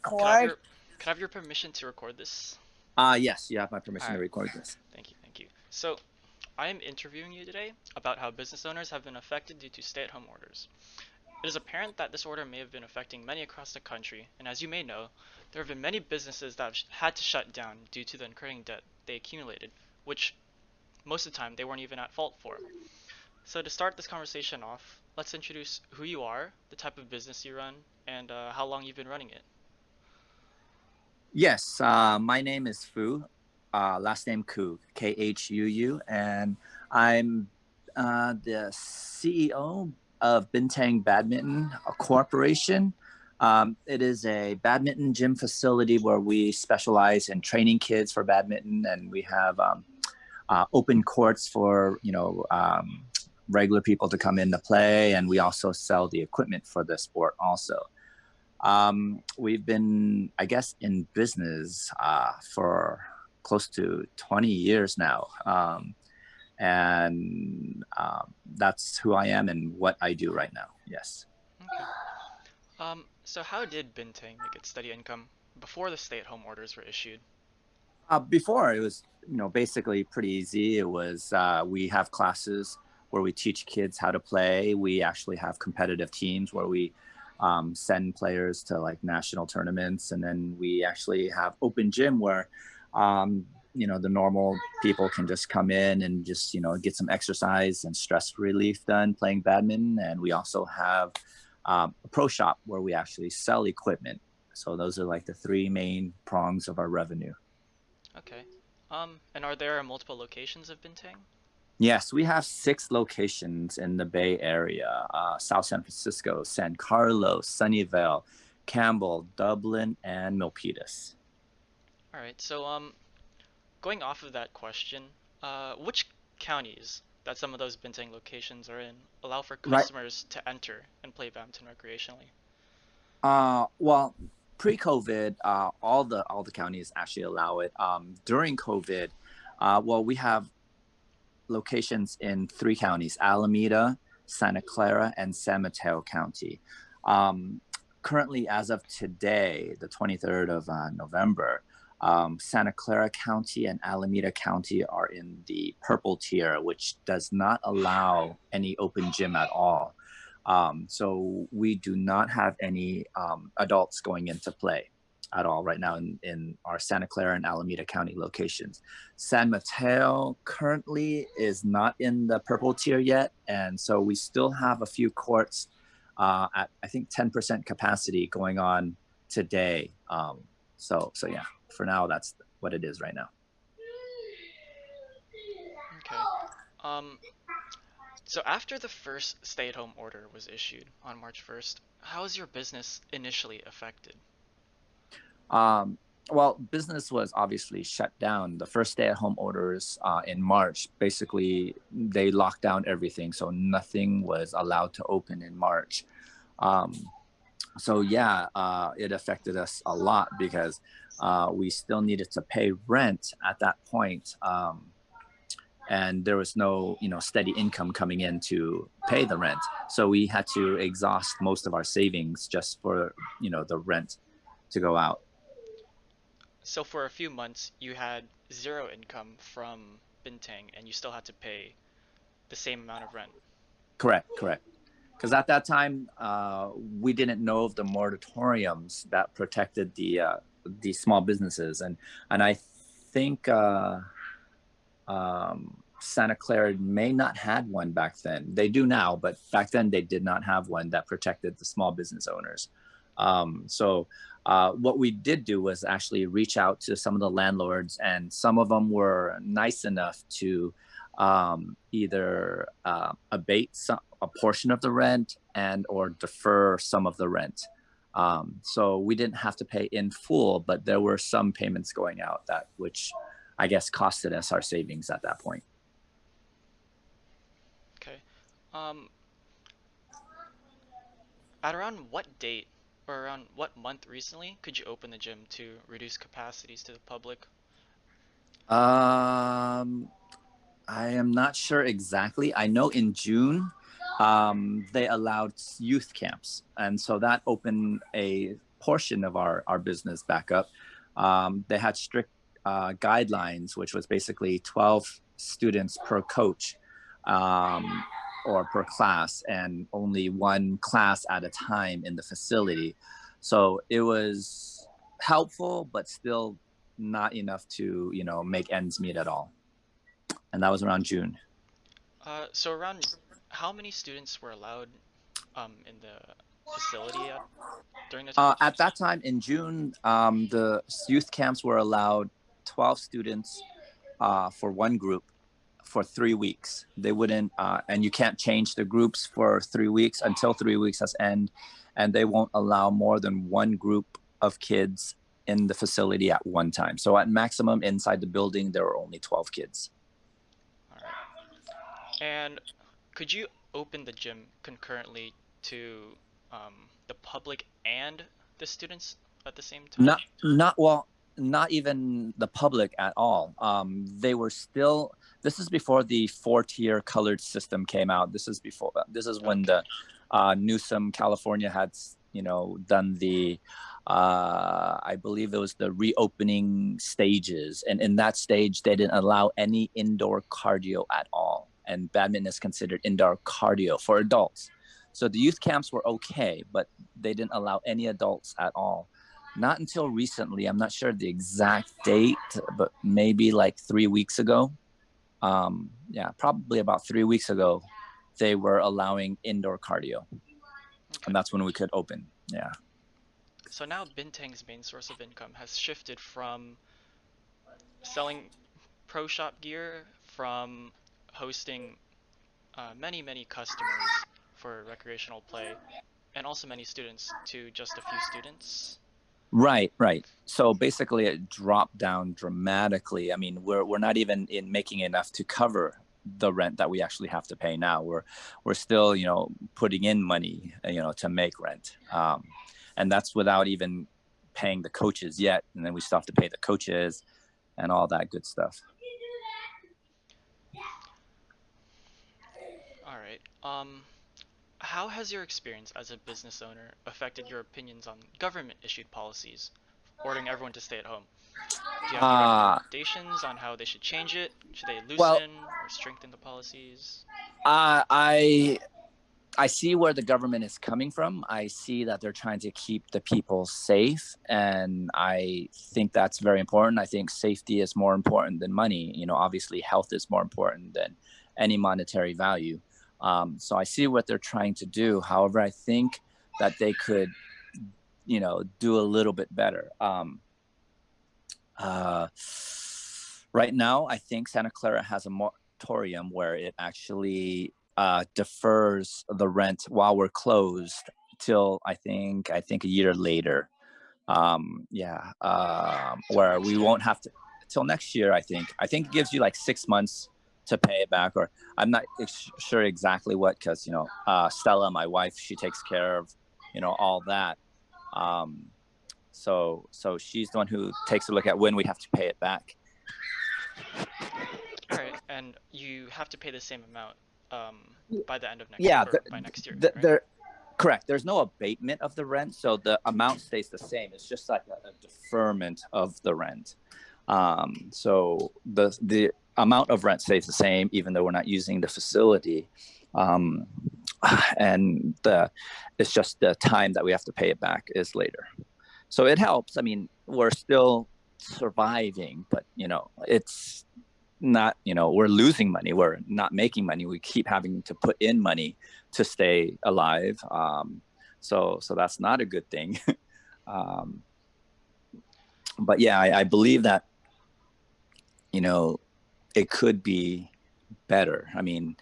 Could I have record. your could I have your permission to record this? Yes, you have my All permission to right. record this. Thank you. Thank you. So, I am interviewing you today about how business owners have been affected due to stay-at-home orders. It is apparent that this order may have been affecting many across the country, and as you may know, there have been many businesses that have had to shut down due to the incurring debt they accumulated, which most of the time they weren't even at fault for. So to start this conversation off, let's introduce who you are, the type of business you run, and how long you've been running it. Yes, my name is Phu, last name Khuu, Khuu, and I'm the CEO of Bintang Badminton Corporation. It is a badminton gym facility where we specialize in training kids for badminton, and we have open courts for regular people to come in to play, and we also sell the equipment for the sport also. We've been, I guess, in business for close to 20 years now. And that's who I am and what I do right now. Yes. Okay. So how did Bintang make its steady income before the stay-at-home orders were issued? Before it was, basically pretty easy. It was we have classes where we teach kids how to play. We actually have competitive teams where we send players to like national tournaments, and then we actually have open gym where the normal people can just come in and just get some exercise and stress relief done playing badminton. And we also have a pro shop where we actually sell equipment. So those are like the three main prongs of our revenue. Okay. And are there multiple locations of Bintang? Yes, we have six locations in the Bay Area: South San Francisco, San Carlos, Sunnyvale, Campbell, Dublin, and Milpitas. All right. So going off of that question, which counties that some of those Bintang locations are in allow for Right. customers to enter and play badminton recreationally? Well, pre-COVID, all the counties actually allow it. During COVID, well, we have locations in three counties: Alameda, Santa Clara, and San Mateo County. Um, Currently, as of today, the 23rd of November, Santa Clara County and Alameda County are in the purple tier, which does not allow any open gym at all. So we do not have any adults going into play at all right now in our Santa Clara and Alameda County locations. San Mateo currently is not in the purple tier yet, and so we still have a few courts at I think 10% capacity going on today. So yeah, for now that's what it is right now. Okay. Um, so after the first stay-at-home order was issued on March 1st, how was your business initially affected? Um, well, business was obviously shut down. The first stay-at-home orders in March, basically, they locked down everything, so nothing was allowed to open in March. Um, so yeah, it affected us a lot because we still needed to pay rent at that point, and there was no steady income coming in to pay the rent. So we had to exhaust most of our savings just for the rent to go out. So for a few months, you had zero income from Bintang, and you still had to pay the same amount of rent. Correct, correct. Because at that time, we didn't know of the moratoriums that protected the small businesses, and I think Santa Clara may not had one back then. They do now, but back then they did not have one that protected the small business owners. So what we did do was actually reach out to some of the landlords, and some of them were nice enough to either abate a portion of the rent and or defer some of the rent. So we didn't have to pay in full, but there were some payments going out that which I guess costed us our savings at that point. Okay. Um, at around what date or around what month recently could you open the gym to reduce capacities to the public? Um, I am not sure exactly. I know in June, they allowed youth camps, and so that opened a portion of our business back up, they had strict guidelines, which was basically 12 students per coach, um, or per class, and only one class at a time in the facility. So it was helpful, but still not enough to make ends meet at all. And that was around June. So around how many students were allowed in the facility during the time? At that time in June, the youth camps were allowed 12 students for one group for 3 weeks. They wouldn't, and you can't change the groups for 3 weeks until 3 weeks has end, and they won't allow more than one group of kids in the facility at one time. So at maximum inside the building, there were only 12 kids. All right. And could you open the gym concurrently to the public and the students at the same time? Not well, not even the public at all. They were still. This is before the 4-tier colored system came out. This is before. This is when Okay. the Newsom, California had done the. I believe it was the reopening stages, and in that stage, they didn't allow any indoor cardio at all. And badminton is considered indoor cardio for adults. So the youth camps were okay, but they didn't allow any adults at all. Not until recently. I'm not sure the exact date, but maybe like 3 weeks ago. Yeah, probably about 3 weeks ago, they were allowing indoor cardio, Okay. and that's when we could open. Yeah. So now Bintang's main source of income has shifted from selling pro shop gear, from hosting many customers for recreational play, and also many students to just a few students. Right, right. So basically, it dropped down dramatically. I mean, we're not even in making enough to cover the rent that we actually have to pay now. We're still putting in money to make rent, and that's without even paying the coaches yet. And then we still have to pay the coaches and all that good stuff. All right. How has your experience as a business owner affected your opinions on government issued policies ordering everyone to stay at home? Do you have any Uh, recommendations on how they should change it? Should they well, loosen or strengthen the policies? I I see where the government is coming from. I see that they're trying to keep the people safe, and I think that's very important. I think safety is more important than money. Obviously, health is more important than any monetary value. So I see what they're trying to do. However, I think that they could, do a little bit better. Uh, right now, I think Santa Clara has a moratorium where it actually defers the rent while we're closed till I think a year later. Yeah, Till where next we year? won't have to till next year. I think it gives you like 6 months to pay it back, or I'm not sure exactly what, because Stella, my wife, she takes care of all that. Um, so she's the one who takes a look at when we have to pay it back. All right, and you have to pay the same amount by the end of next Yeah, or by next year, right? they're correct. There's no abatement of the rent, so the amount stays the same. It's just like a deferment of the rent. So the amount of rent stays the same, even though we're not using the facility. Um, and it's just the time that we have to pay it back is later. So it helps. I mean, we're still surviving, but it's not, we're losing money. We're not making money. We keep having to put in money to stay alive. So that's not a good thing. um, but yeah, I believe that it could be better. I mean,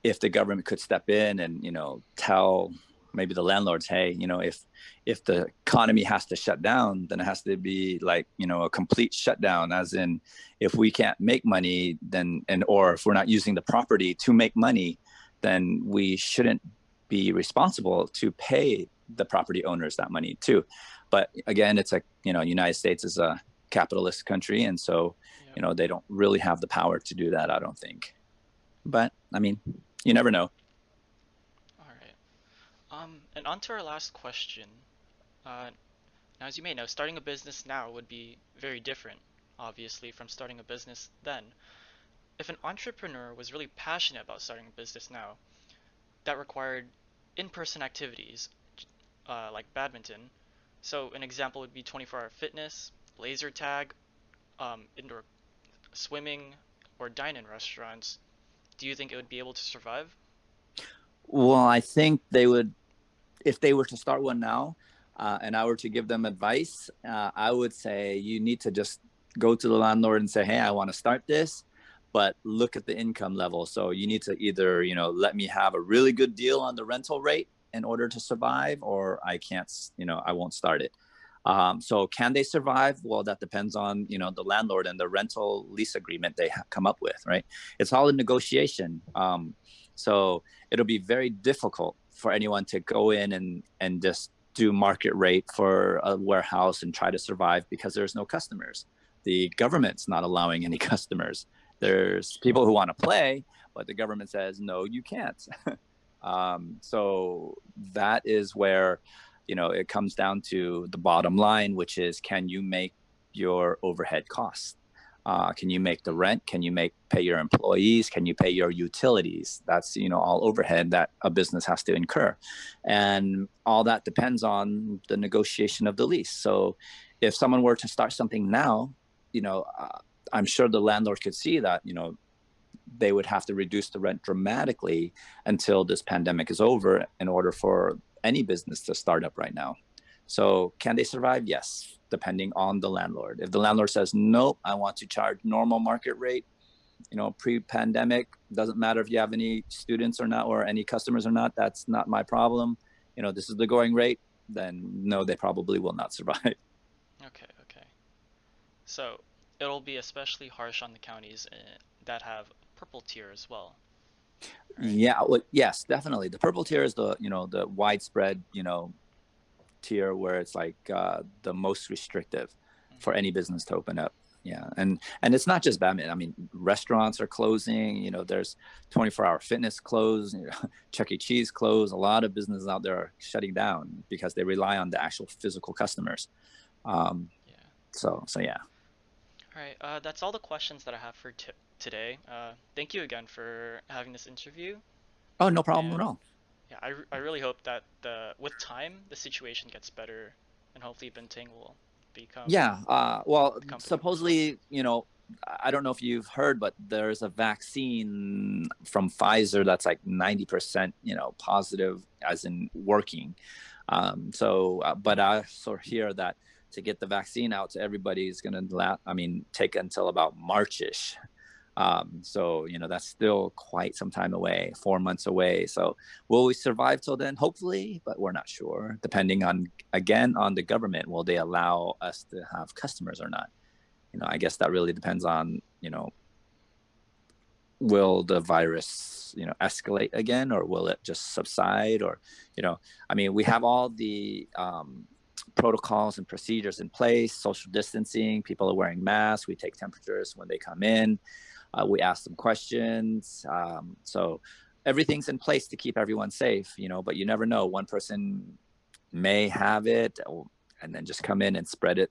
if the government could step in and tell maybe the landlords, hey, if the economy has to shut down, then it has to be like a complete shutdown, as in if we can't make money, then or if we're not using the property to make money, then we shouldn't be responsible to pay the property owners that money too. But again, it's United States is a capitalist country, and so Yep. they don't really have the power to do that, I don't think. But I mean, you never know. All right. And on to our last question. Uh, Now, as you may know, starting a business now would be very different, obviously, from starting a business then. If an entrepreneur was really passionate about starting a business now, that required in-person activities, like badminton. So an example would be 24-hour fitness, laser tag, indoor swimming, or dine-in restaurants. Do you think it would be able to survive? Well, I think they would, if they were to start one now, and I were to give them advice, I would say you need to just go to the landlord and say, "Hey, I want to start this, but look at the income level. So you need to either, let me have a really good deal on the rental rate in order to survive, or I can't, I won't start it." So can they survive? Well, that depends on the landlord and the rental lease agreement they come up with, right? It's all a negotiation. So it'll be very difficult for anyone to go in and just do market rate for a warehouse and try to survive because there's no customers. The government's not allowing any customers. There's people who want to play, but the government says no, you can't. So that is where it comes down to the bottom line, which is, can you make your overhead costs? Can you make the rent? Can you pay your employees? Can you pay your utilities? That's all overhead that a business has to incur, and all that depends on the negotiation of the lease. So, if someone were to start something now, I'm sure the landlord could see that they would have to reduce the rent dramatically until this pandemic is over in order for any business to start up right now. So can they survive? Yes, depending on the landlord. If the landlord says, nope, I want to charge normal market rate, pre-pandemic, doesn't matter if you have any students or not, or any customers or not, that's not my problem. This is the going rate, then no, they probably will not survive. Okay, okay. So it'll be especially harsh on the counties that have purple tier as well, right? Yeah, well, yes, definitely. The purple tier is the widespread, tier where it's like the most restrictive for Hmm. any business to open up. Yeah, and it's not just badminton. I mean, restaurants are closing. There's 24-hour fitness closed. Chuck E. Cheese closed. A lot of businesses out there are shutting down because they rely on the actual physical customers. Um, Yeah. so yeah. All right. That's all the questions that I have for today. Thank you again for having this interview, Oh, no problem at and all. yeah, I really hope that with time the situation gets better, and hopefully Binting will Yeah. Well, the company will grow. supposedly, I don't know if you've heard, but there's a vaccine from Pfizer that's like 90%, positive, as in working. But I also hear that to get the vaccine out to everybody is going to, take until about Marchish. So that's still quite some time away, 4 months away. So will we survive till then? Hopefully, but we're not sure. Depending on, again, on the government, will they allow us to have customers or not? I guess that really depends on will the virus escalate again, or will it just subside? Or we have all the protocols and procedures in place, social distancing, people are wearing masks, we take temperatures when they come in, we ask them questions. So everything's in place to keep everyone safe, but you never know. One person may have it and then just come in and spread it